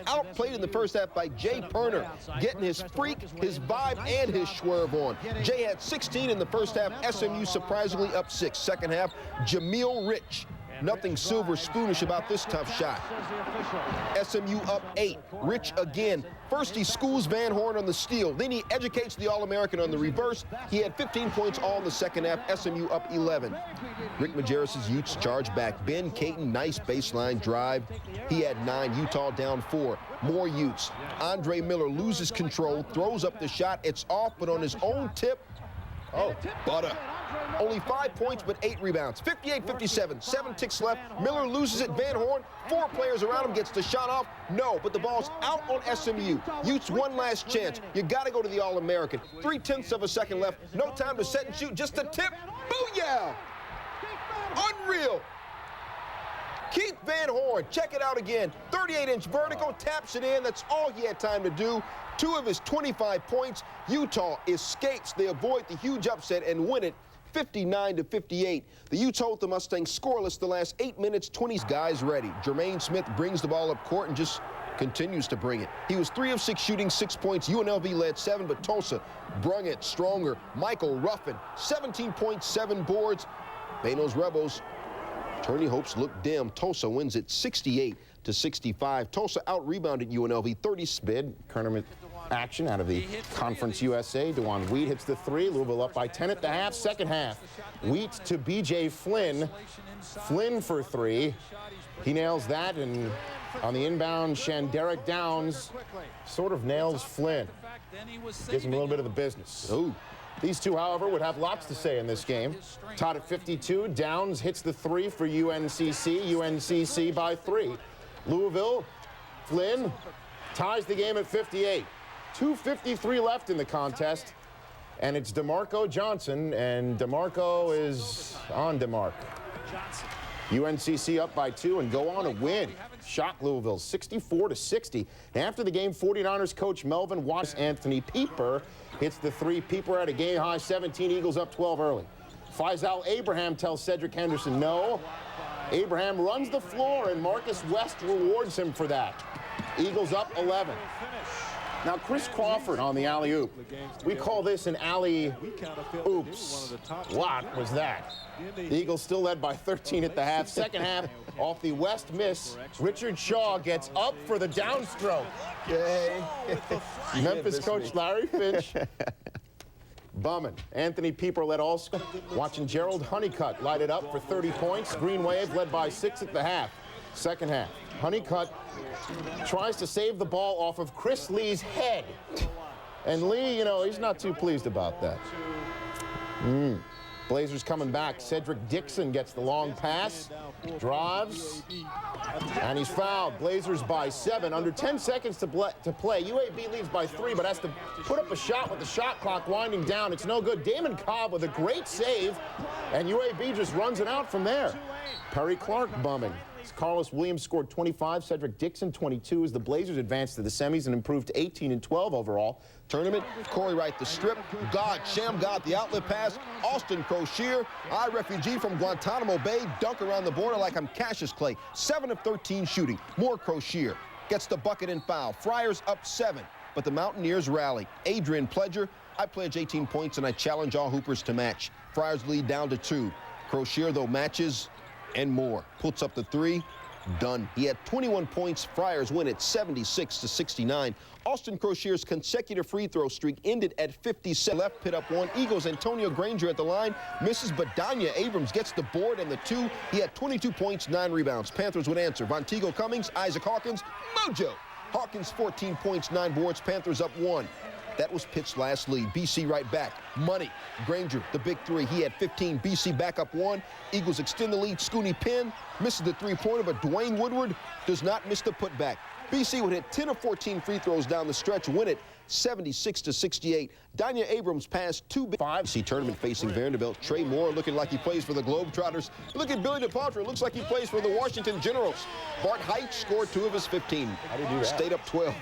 outplayed in the first half by Jay Perner, getting his freak, his vibe, and his swerve on. Jay had 16 in the first half. SMU surprisingly up 6. Second half, Jameel Rich. Nothing silver spoonish about this tough shot. SMU up 8. Rich again. First he schools Van Horn on the steal. Then he educates the All-American on the reverse. He had 15 points all in the second half. SMU up 11. Rick Majerus' Utes charge back. Ben Caton, nice baseline drive. He had 9. Utah down 4. More Utes. Andre Miller loses control, throws up the shot. It's off, but on his own tip, butter. Only 5 points, but 8 rebounds. 58-57, 7 ticks left. Miller loses it. Van Horn, 4 players around him, gets the shot off. No, but the ball's out on SMU. Utes one last chance. You got to go to the All-American. 3/10 of a second left. No time to set and shoot. Just a tip. Booyah! Unreal. Keith Van Horn, check it out again. 38-inch vertical, taps it in. That's all he had time to do. 2 of his 25 points. Utah escapes. They avoid the huge upset and win it 59-58. The Utes hold the Mustangs scoreless the last 8 minutes. 20 guys ready. Jermaine Smith brings the ball up court and just continues to bring it. He was 3 of 6 shooting, 6 points. UNLV led 7, but Tulsa brung it stronger. Michael Ruffin, 17 points, 7 boards. Bano's Rebels, tourney hopes look dim. Tulsa wins it 68-65. Tulsa out-rebounded UNLV 30. Bid, tournament action out of the Conference USA. DeJuan Wheat hits the 3. Louisville up by 10 at the half. Second half, Wheat to B.J. Flynn. Flynn for 3. He nails that, and on the inbound, Shanderick Downs sort of nails Flynn. Gives him a little bit of the business. Ooh. These two, however, would have lots to say in this game. Tied at 52. Downs hits the 3 for UNCC. UNCC by 3. Louisville, Flynn ties the game at 58. 2:53 left in the contest, and it's DeMarco Johnson, and DeMarco is on DeMarc. UNCC up by 2 and go on to win. Shock Louisville 64-60. After the game, 49ers coach Melvin Watts, Anthony Pieper hits the 3. Pieper at a game high 17. Eagles up 12 early. Faisal Abraham tells Cedric Henderson no. Abraham runs the floor, and Marcus West rewards him for that. Eagles up 11. Now, Chris Crawford on the alley-oop. We call this an alley-oops. What was that? The Eagles still led by 13 at the half. Second half, off the West miss, Richard Shaw gets up for the downstroke. Yay. Memphis coach Larry Finch. Bumming. Anthony Pieper led all. Watching Gerald Honeycutt light it up for 30 points. Green Wave led by 6 at the half. Second half, Honeycutt tries to save the ball off of Chris Lee's head. And Lee, you know, he's not too pleased about that. Blazers coming back. Cedric Dixon gets the long pass, drives, and he's fouled. Blazers by 7. Under 10 seconds to play. UAB leads by 3, but has to put up a shot with the shot clock winding down. It's no good. Damon Cobb with a great save, and UAB just runs it out from there. Perry Clark bumming. Carlos Williams scored 25. Cedric Dixon 22 as the Blazers advanced to the semis and improved to 18-12 overall. Tournament, Corey Wright the strip. God, Sham God the outlet pass. Austin Crocier, I refugee from Guantanamo Bay, dunk around the border like I'm Cassius Clay. 7 of 13 shooting. More Crocier. Gets the bucket and foul. Friars up 7, but the Mountaineers rally. Adrian Pledger, I pledge 18 points and I challenge all Hoopers to match. Friars lead down to 2. Crocier, though, matches and more. Puts up the 3. Done. He had 21 points. Friars win it 76-69. Austin Crocier's consecutive free throw streak ended at 57. Left, Pitt up 1. Eagles, Antonio Granger at the line. Misses, but Danya Abrams gets the board and the 2. He had 22 points, 9 rebounds. Panthers would answer. Vonteego Cummings, Isaac Hawkins, Mojo. Hawkins 14 points, 9 boards. Panthers up 1. That was Pitt's last lead. BC right back. Money. Granger, the big 3. He had 15. BC back up 1. Eagles extend the lead. Scooney Penn misses the 3-pointer, but Dwayne Woodward does not miss the putback. BC would hit 10 of 14 free throws down the stretch, win it 76-68. Danya Abrams passed 2 5C tournament facing Vanderbilt. Trey Moore looking like he plays for the Globetrotters. Look at Billy DePautre. It looks like he plays for the Washington Generals. Bart Height scored 2 of his 15. How do you do that? Stayed up 12.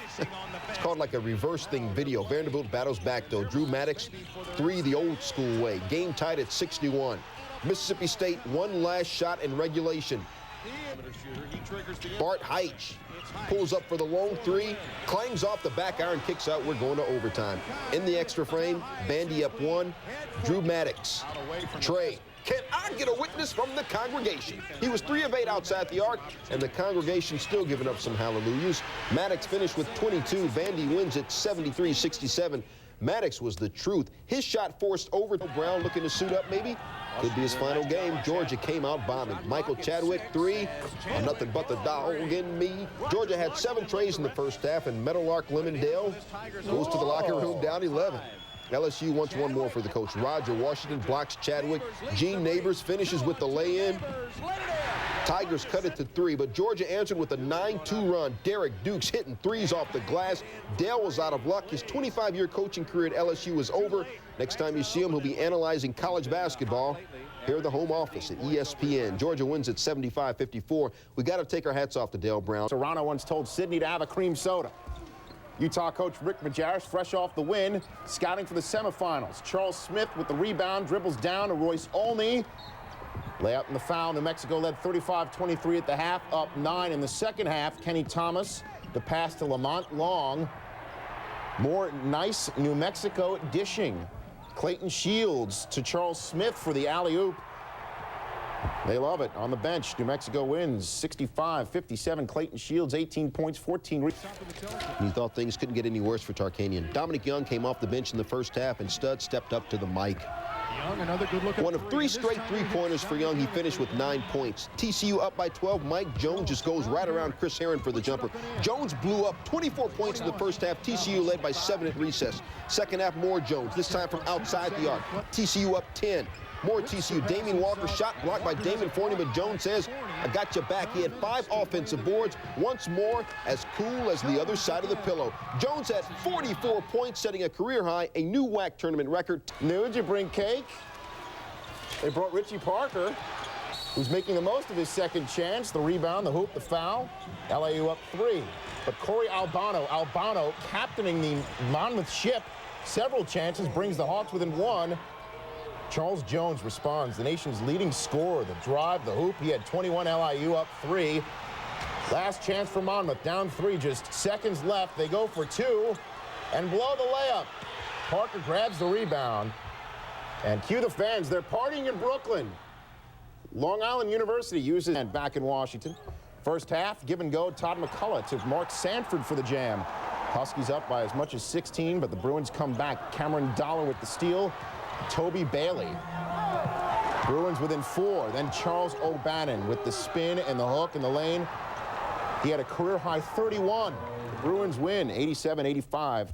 It's called like a reverse thing video. Vanderbilt battles back, though. Drew Maddox, 3 the old school way. Game tied at 61. Mississippi State, 1 last shot in regulation. Bart Heitch pulls up for the long three, clangs off the back iron, kicks out. We're going to overtime. In the extra frame, Bandy up one. Drew Maddox. Trey. Can I get a witness from the congregation? He was 3 of 8 outside the arc, and the congregation still giving up some hallelujahs. Maddox finished with 22. Vandy wins at 73-67. Maddox was the truth. His shot forced over. Brown looking to suit up maybe. Could be his final game. Georgia came out bombing. Michael Chadwick, 3. Nothing but the dog in me. Georgia had 7 trays in the first half, and Meadowlark Lemondale goes to the locker room down 11. LSU wants one more for the coach. Roger Washington blocks Chadwick. Gene Neighbors finishes with the lay-in. Tigers cut it to 3, but Georgia answered with a 9-2 run. Derek Dukes hitting threes off the glass. Dale was out of luck. His 25-year coaching career at LSU is over. Next time you see him, he'll be analyzing college basketball here at the home office at ESPN. Georgia wins at 75-54. We got to take our hats off to Dale Brown. Serrano once told Sydney to have a cream soda. Utah coach Rick Majerus, fresh off the win, scouting for the semifinals. Charles Smith with the rebound, dribbles down to Royce Olney. Layup in the foul. New Mexico led 35-23 at the half, up 9 in the second half. Kenny Thomas, the pass to Lamont Long. More nice New Mexico dishing. Clayton Shields to Charles Smith for the alley-oop. They love it on the bench. New Mexico wins 65-57. Clayton Shields, 18 points, 14 rebounds. You thought things couldn't get any worse for Tarkanian. Dominic Young came off the bench in the first half, and Stud stepped up to the mic. Young, another good look. One of 3 straight three-pointers for Young. He finished with 9 points. TCU up by 12. Mike Jones just goes right around Chris Herron for the jumper. Jones blew up 24 points in the first half. TCU led by 7 at recess. Second half, more Jones, this time from outside the arc. TCU up 10. More TCU. Damian Walker shot blocked by Damon Forney, but Jones says, I got you back. He had 5 offensive boards. Once more, as cool as the other side of the pillow. Jones had 44 points, setting a career high, a new WAC tournament record. Nude, you bring cake? They brought Richie Parker, who's making the most of his second chance. The rebound, the hoop, the foul. LAU up 3. But Corey Albano captaining the Monmouth ship, several chances, brings the Hawks within 1. Charles Jones responds, the nation's leading scorer, the drive, the hoop. He had 21, LIU up 3. Last chance for Monmouth, down 3, just seconds left. They go for 2 and blow the layup. Parker grabs the rebound. And cue the fans, they're partying in Brooklyn. Long Island University uses and back in Washington. First half, give and go, Todd McCullough to Mark Sanford for the jam. Huskies up by as much as 16, but the Bruins come back. Cameron Dollar with the steal. Toby Bailey. Bruins within 4. Then Charles O'Bannon with the spin and the hook in the lane. He had a career-high 31. The Bruins win 87-85.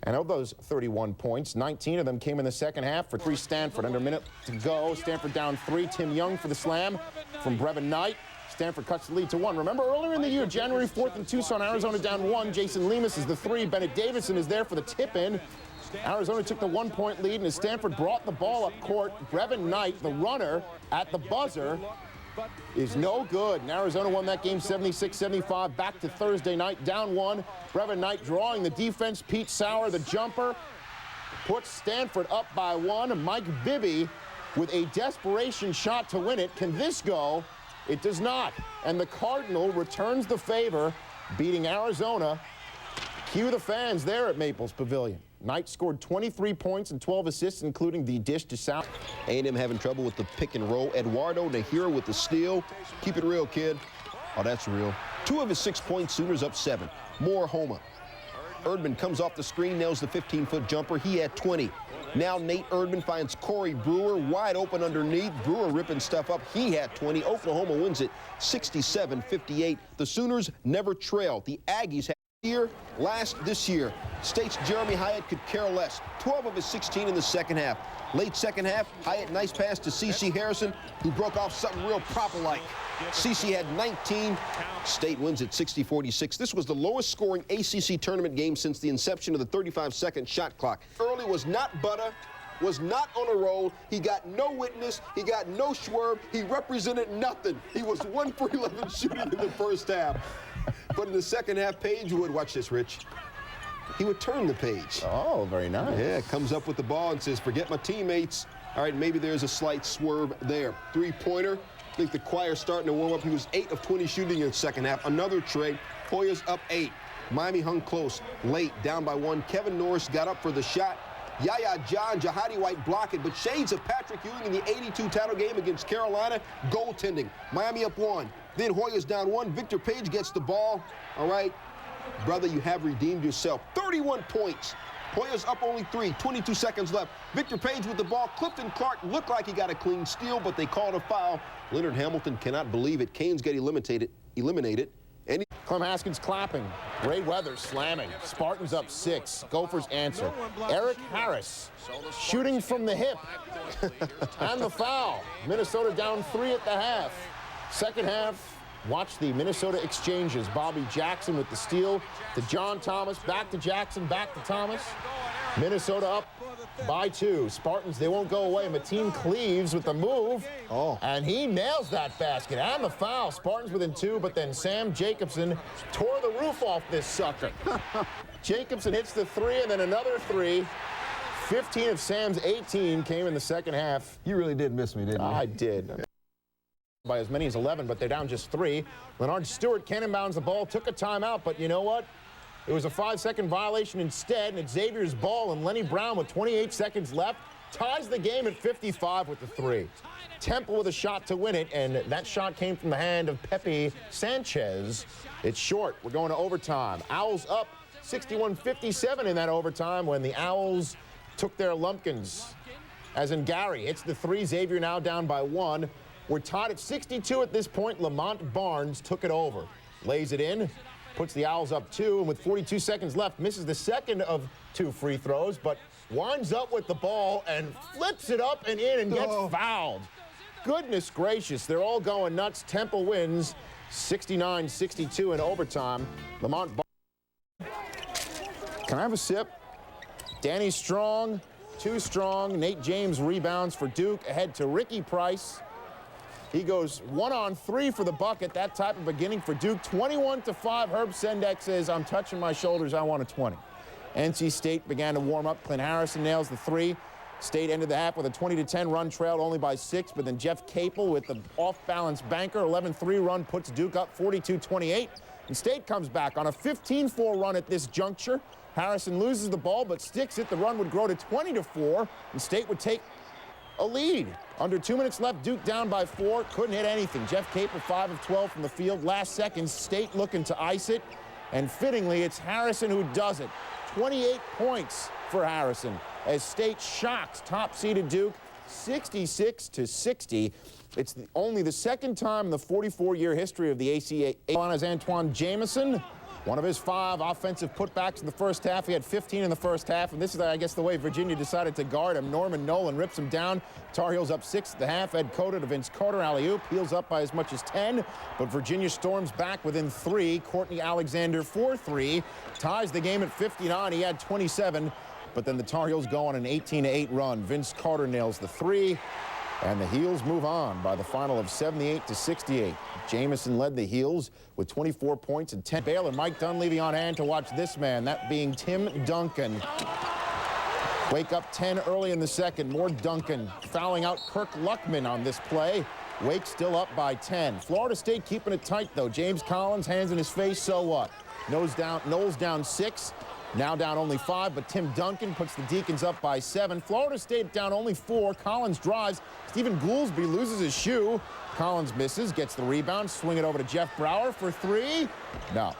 And of those 31 points, 19 of them came in the second half for 3 Stanford. Under a minute to go. Stanford down 3. Tim Young for the slam from Brevin Knight. Stanford cuts the lead to 1. Remember earlier in the year, January 4th in Tucson, Arizona down 1. Jason Lemus is the 3. Bennett Davidson is there for the tip-in. Arizona took the 1-point lead, and as Stanford brought the ball up court, Brevin Knight, the runner at the buzzer, is no good. And Arizona won that game 76-75. Back to Thursday night, down 1. Brevin Knight drawing the defense. Pete Sauer, the jumper, puts Stanford up by 1. Mike Bibby with a desperation shot to win it. Can this go? It does not. And the Cardinal returns the favor, beating Arizona. Cue the fans there at Maples Pavilion. Knight scored 23 points and 12 assists, including the dish to South. A&M having trouble with the pick and roll. Eduardo Nahira with the steal. Keep it real, kid. Oh, that's real. 2 of his 6 points. Sooners up 7. More Homa. Erdman comes off the screen, nails the 15-foot jumper. He had 20. Now Nate Erdman finds Corey Brewer wide open underneath. Brewer ripping stuff up. He had 20. Oklahoma wins it 67-58. The Sooners never trail. The Aggies this year. State's Jeremy Hyatt could care less. 12 of his 16 in the second half. Late second half, Hyatt nice pass to C.C. Harrison, who broke off something real proper-like. C.C. had 19. State wins at 60-46. This was the lowest scoring ACC tournament game since the inception of the 35-second shot clock. Early was not butter, was not on a roll. He got no witness. He got no swerve. He represented nothing. He was 1 for 11 shooting in the first half. But in the second half, Page would, watch this, Rich, he would turn the page. Oh, very nice. Yeah, comes up with the ball and says, forget my teammates. All right, maybe there's a slight swerve there. 3-pointer. think the choir's starting to warm up. He was 8 of 20 shooting in the second half. Another tray. Hoyas up 8. Miami hung close. Late, down by 1. Kevin Norris got up for the shot. Yaya John, Jahadi White block it, but shades of Patrick Ewing in the 82 title game against Carolina, goaltending. Miami up 1. Then Hoyas down 1. Victor Page gets the ball. All right, brother, you have redeemed yourself. 31 points. Hoyas up only 3, 22 seconds left. Victor Page with the ball. Clifton Clark looked like he got a clean steal, but they called a foul. Leonard Hamilton cannot believe it. Canes get eliminated. And Clem Haskins clapping. Ray Weathers slamming. Spartans up 6. Gophers answer. Eric Harris shooting from the hip. And the foul. Minnesota down 3 at the half. Second half, watch the Minnesota exchanges. Bobby Jackson with the steal to John Thomas. Back to Jackson, back to Thomas. Minnesota up by 2. Spartans, they won't go away. Mateen Cleaves with the move. And he nails that basket. And the foul. Spartans within 2, but then Sam Jacobson tore the roof off this sucker. Jacobson hits the 3 and then another 3. 15 of Sam's 18 came in the second half. you really did miss me, didn't you? I did. By as many as 11, but they're down just 3. Leonard Stewart cannonbounds the ball, took a timeout, but you know what? It was a 5-second violation instead, and it's Xavier's ball, and Lenny Brown with 28 seconds left ties the game at 55 with the 3. Temple with a shot to win it, and that shot came from the hand of Pepe Sanchez. It's short. We're going to overtime. Owls up 61-57 in that overtime when the Owls took their lumpkins. As in Gary hits the 3. Xavier now down by 1. We're tied at 62 at this point. Lamont Barnes took it over. Lays it in. Puts the Owls up 2, and with 42 seconds left, misses the second of 2 free throws, but winds up with the ball and flips it up and in and gets fouled. Goodness gracious, they're all going nuts. Temple wins 69-62 in overtime. Lamont Barnes. Can I have a sip? Danny Strong, too strong. Nate James rebounds for Duke, ahead to Ricky Price. He goes 1-on-3 for the bucket. That type of beginning for Duke. 21-5. Herb Sendek says, I'm touching my shoulders. I want a 20. NC State began to warm up. Clint Harrison nails the 3. State ended the half with a 20-10 run, trailed only by 6. But then Jeff Capel with the off-balance banker. 11-3 run puts Duke up 42-28. And State comes back on a 15-4 run at this juncture. Harrison loses the ball but sticks it. The run would grow to 20-4. And State would take a lead. Under 2 minutes left, Duke down by 4. Couldn't hit anything. Jeff Capel 5 of 12 from the field. Last seconds, State looking to ice it. And fittingly, it's Harrison who does it. 28 points for Harrison as State shocks top-seeded Duke 66-60. It's only the second time in the 44-year history of the ACA. Carolina's Antoine Jamison, one of his 5 offensive putbacks in the first half. He had 15 in the first half, and this is, I guess, the way Virginia decided to guard him. Norman Nolan rips him down. Tar Heels up 6 at the half. Ed Cota to Vince Carter, alley-oop. Heels up by as much as 10, but Virginia storms back within 3. Courtney Alexander 4-3, ties the game at 59. He had 27, but then the Tar Heels go on an 18-8 run. Vince Carter nails the 3. And the Heels move on by the final of 78-68. Jamison led the Heels with 24 points and 10. Baylor, Mike Dunleavy on hand to watch this man, that being Tim Duncan. Wake up 10 early in the second. More Duncan fouling out Kirk Luckman on this play. Wake still up by 10. Florida State keeping it tight, though. James Collins, hands in his face, so what? Knowles down 6. Now down only 5, but Tim Duncan puts the Deacons up by 7. Florida State down only 4. Collins drives. Stephen Goolsby loses his shoe. Collins misses, gets the rebound, swing it over to Jeff Brower for 3. No.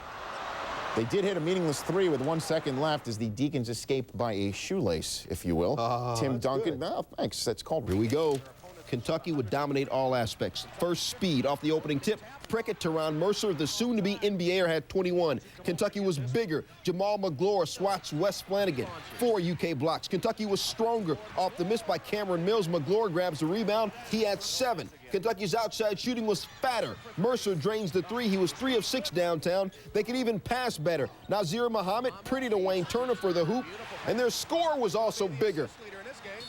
They did hit a meaningless 3 with 1 second left as the Deacons escape by a shoelace, if you will. Tim Duncan, no, thanks. That's called. Here we go. Kentucky would dominate all aspects. First, speed off the opening tip. Prickett, Teron Mercer, the soon-to-be NBAer, had 21. Kentucky was bigger. Jamal McGlure swats Wes Flanagan. 4 UK blocks. Kentucky was stronger. Off the miss by Cameron Mills, McGlure grabs the rebound. He had 7. Kentucky's outside shooting was fatter. Mercer drains the 3. He was 3 of 6 downtown. They could even pass better. Nazir Muhammad, pretty to Wayne Turner for the hoop. And their score was also bigger.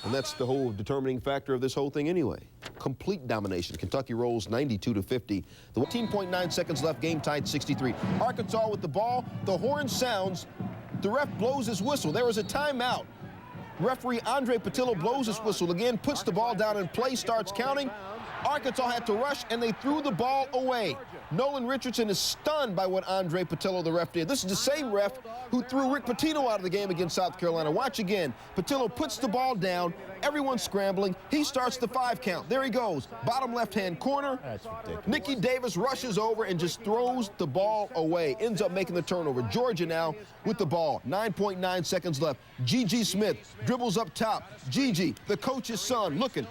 And that's the whole determining factor of this whole thing anyway. Complete domination. Kentucky rolls 92-50. The 14.9 seconds left, game tied 63. Arkansas with the ball. The horn sounds. The ref blows his whistle. There is a timeout. Referee Andre Patillo blows his whistle again, puts the ball down in play, starts counting. Arkansas had to rush, and they threw the ball away. Nolan Richardson is stunned by what Andre Patillo, the ref, did. This is the same ref who threw Rick Pitino out of the game against South Carolina. Watch again. Patillo puts the ball down. Everyone's scrambling. He starts the 5 count. There he goes. Bottom left-hand corner. That's ridiculous. Nicky Davis rushes over and just throws the ball away. Ends up making the turnover. Georgia now with the ball. 9.9 seconds left. Gigi Smith dribbles up top. Gigi, the coach's son, looking.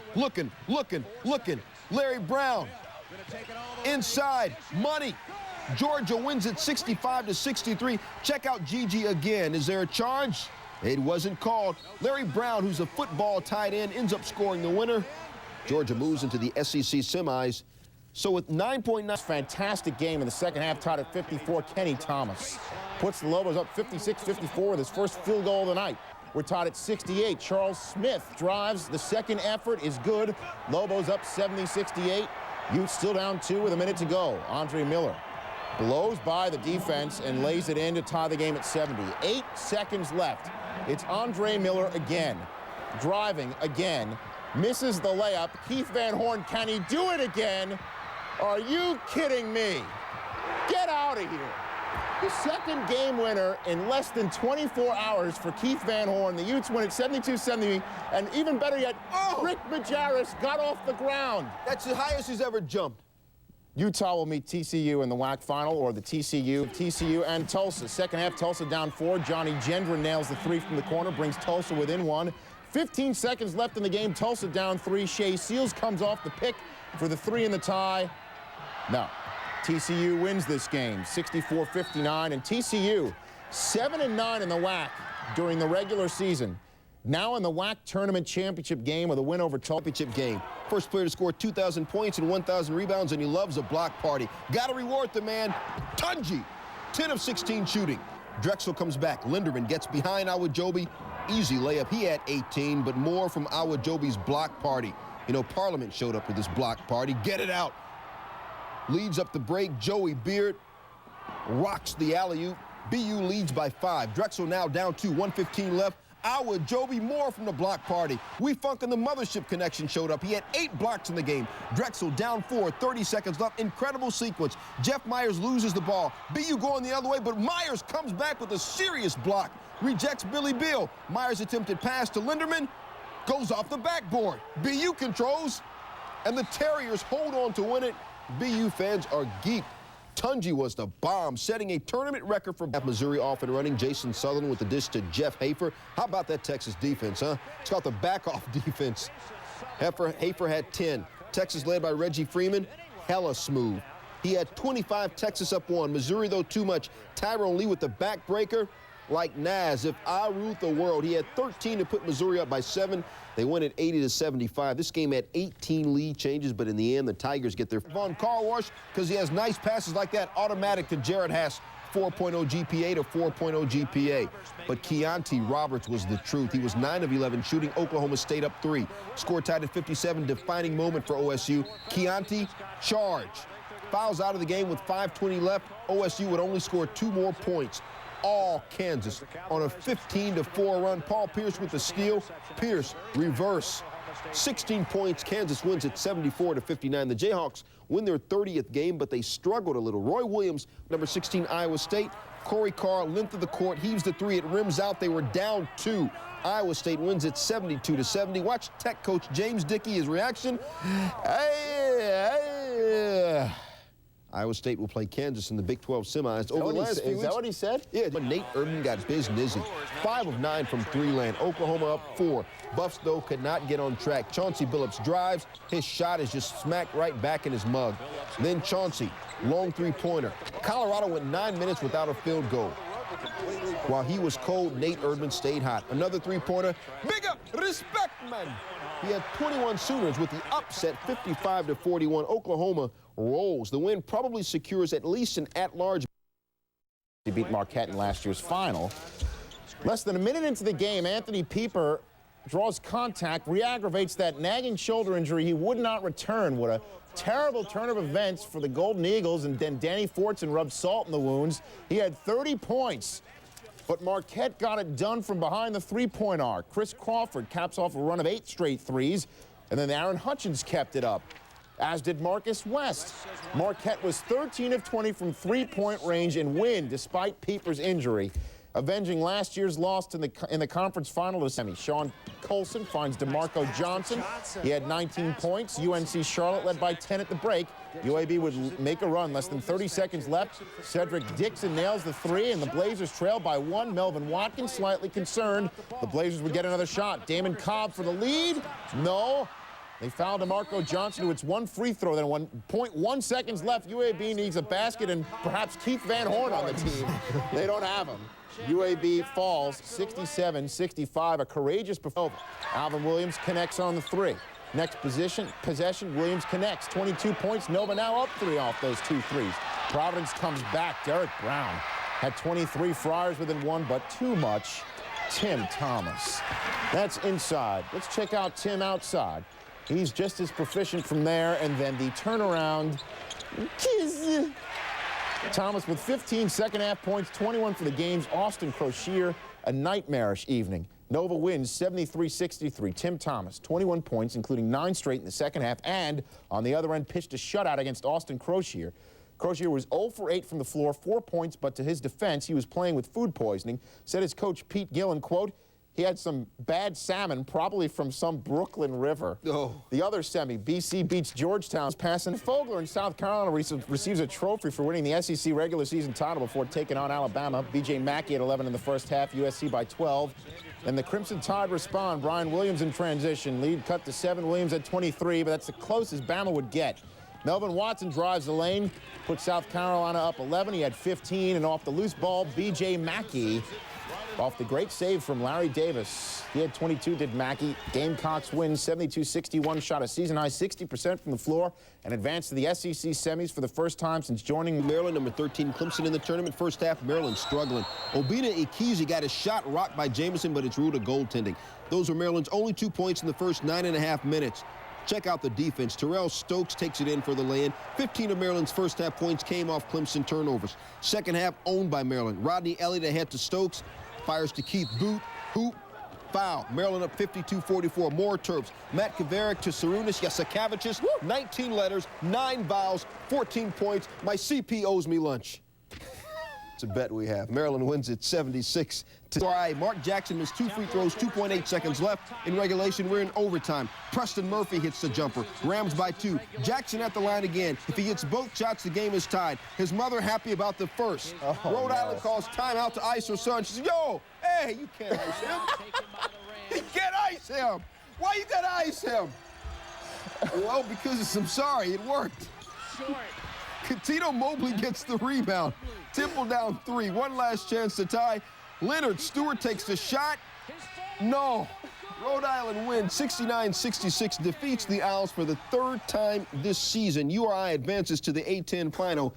Larry Brown inside. Money. Georgia wins it 65-63. Check out Gigi again. Is there a charge? It wasn't called. Larry Brown, who's a football tight end, ends up scoring the winner. Georgia moves into the SEC semis. So with 9.9. Fantastic game in the second half, tied at 54. Kenny Thomas puts the Lobos up 56-54 with his first field goal of the night. We're tied at 68. Charles Smith drives. The second effort is good. Lobos up 70-68. Utes still down 2 with a minute to go. Andre Miller blows by the defense and lays it in to tie the game at 70. 8 seconds left. It's Andre Miller again, driving again, misses the layup. Keith Van Horn, can he do it again? Are you kidding me? Get out of here. The second game winner in less than 24 hours for Keith Van Horn. The Utes win at 72-70, and even better yet, Rick Majerus got off the ground. That's the highest he's ever jumped. Utah will meet TCU in the WAC final, or the TCU and Tulsa. Second half, Tulsa down 4. Johnny Gendron nails the 3 from the corner, brings Tulsa within 1. 15 seconds left in the game. Tulsa down 3. Shea Seals comes off the pick for the 3 in the tie. No. TCU wins this game, 64-59, and TCU 7-9 in the WAC during the regular season. Now in the WAC tournament championship game with a win over Tulsa. Championship game. First player to score 2,000 points and 1,000 rebounds, and he loves a block party. Got to reward the man. Tunji, 10 of 16 shooting. Drexel comes back. Linderman gets behind Awajobi. Easy layup. He had 18, but more from Awajobi's block party. You know, Parliament showed up with this block party. Get it out. Leads up the break. Joey Beard rocks the alley-oop. BU leads by 5. Drexel now down 2. 1:15 left. Awajobi more from the block party. We Funk and the Mothership Connection showed up. He had 8 blocks in the game. Drexel down 4. 30 seconds left. Incredible sequence. Jeff Myers loses the ball. BU going the other way, but Myers comes back with a serious block. Rejects Billy Beal. Myers' attempted pass to Linderman goes off the backboard. BU controls, and the Terriers hold on to win it. BU fans are geeked. Tunji was the bomb, setting a tournament record for Missouri off and running. Jason Sutherland with the dish to Jeff Hafer. How about that Texas defense, huh? It's called the back-off defense. Hafer had 10. Texas led by Reggie Freeman, hella smooth. He had 25, Texas up 1. Missouri, though, too much. Tyrone Lee with the backbreaker. Like Nas, if I ruled the world. He had 13 to put Missouri up by 7. They win at 80-75. This game had 18 lead changes, but in the end, the Tigers get their Von Carwash because he has nice passes like that. Automatic to Jared Haas, 4.0 GPA to 4.0 GPA. But Keontae Roberts was the truth. He was 9 of 11 shooting. Oklahoma State up 3. Score tied at 57. Defining moment for OSU. Keontae, charge. Fouls out of the game with 5:20 left. OSU would only score 2 more points. All Kansas on a 15-4 run. Paul Pierce with the steal. Pierce reverse. 16 points. Kansas wins at 74-59. The Jayhawks win their 30th game, but they struggled a little. Roy Williams, number 16, Iowa State. Corey Carr, length of the court, heaves the 3. It rims out. They were down 2. Iowa State wins at 72-70. Watch Tech coach James Dickey, his reaction. Iowa State will play Kansas in the Big 12 semis. Over the last few weeks, is that what he said? Yeah, but Nate Urban got busy. 5 of 9 from 3 land. Oklahoma up 4. Buffs, though, could not get on track. Chauncey Billups drives. His shot is just smacked right back in his mug. Then Chauncey, long 3-pointer. Colorado went 9 minutes without a field goal. While he was cold, Nate Erdman stayed hot. Another 3-pointer. Big up, respect, man. He had 21 Sooners with the upset 55-41. Oklahoma rolls. The win probably secures at least an at-large. He beat Marquette in last year's final. Less than a minute into the game, Anthony Pieper draws contact, re-aggravates that nagging shoulder injury he would not return. What a terrible turn of events for the Golden Eagles, and then Danny Fortson rubbed salt in the wounds. He had 30 points, but Marquette got it done from behind the 3-point arc. Chris Crawford caps off a run of 8 straight threes, and then Aaron Hutchins kept it up. as did Marcus West. Marquette was 13 of 20 from three-point range and win despite Pieper's injury, avenging last year's loss in the conference final to semi. Sean Colson finds DeMarco Johnson. He had 19 points. UNC Charlotte led by 10 at the break. UAB would make a run. Less than 30 seconds left. Cedric Dixon nails the three, and the Blazers trail by one. Melvin Watkins slightly concerned. The Blazers would get another shot. Damon Cobb for the lead. No. They fouled DeMarco Johnson, who hits one free throw. Then 1.1 seconds left. UAB needs a basket and perhaps Keith Van Horn on the team. They don't have him. UAB falls 67-65. A courageous performance. Alvin Williams connects on the three. Next possession, Williams connects. 22 points. Nova now up 3 off those 2 threes. Providence comes back. Derek Brown had 23. Friars within 1, but too much. Tim Thomas. That's inside. Let's check out Tim outside. He's just as proficient from there, and then the turnaround. Thomas with 15 second-half points, 21 for the game's Austin Crocier. A nightmarish evening. Nova wins 73-63. Tim Thomas, 21 points, including 9 straight in the second half, and on the other end pitched a shutout against Austin Crocier. Crocier was 0 for 8 from the floor, 4 points, but to his defense, he was playing with food poisoning. Said his coach Pete Gillen, quote, he had some bad salmon, probably from some Brooklyn river. Oh. The other semi, BC beats Georgetown's passing. Fogler in South Carolina receives a trophy for winning the SEC regular season title before taking on Alabama. B.J. Mackey at 11 in the first half, USC by 12. And the Crimson Tide respond. Brian Williams in transition. Lead cut to 7. Williams at 23, but that's the closest Bama would get. Melvin Watson drives the lane, puts South Carolina up 11. He had 15, and off the loose ball, B.J. Mackey off the great save from Larry Davis. He had 22, did Mackey. Gamecocks win 72-61, shot a season-high 60% from the floor, and advanced to the SEC semis for the first time since joining Maryland, number 13, Clemson in the tournament. First half, Maryland struggling. Obina Ikizi got his shot rocked by Jamison, but it's ruled a goaltending. Those were Maryland's only 2 points in the first 9.5 minutes. Check out the defense. Terrell Stokes takes it in for the lay-in. 15 of Maryland's first half points came off Clemson turnovers. Second half owned by Maryland. Rodney Elliott ahead to Stokes. Fires to Keith Boot. Hoop. Foul. Maryland up 52-44. More Terps. Matt Kavarik to Sarunas Yasikavicius. 19 letters, 9 vowels, 14 points. My CP owes me lunch. It's a bet we have. Maryland wins it 76. All right, Mark Jackson missed 2 free throws, 2.8 seconds left. In regulation, we're in overtime. Preston Murphy hits the jumper. Rams by 2. Jackson at the line again. If he hits both shots, the game is tied. His mother happy about the first. Rhode Island calls timeout to ice her son. She says, yo, hey, you can't ice him. You can't ice him. Why you gotta ice him? Well, because I'm sorry, it worked. Tito Mobley gets the rebound. Temple down 3. One last chance to tie. Leonard Stewart takes the shot. No. Rhode Island wins 69-66, defeats the Owls for the 3rd time this season. URI advances to the A-10 final.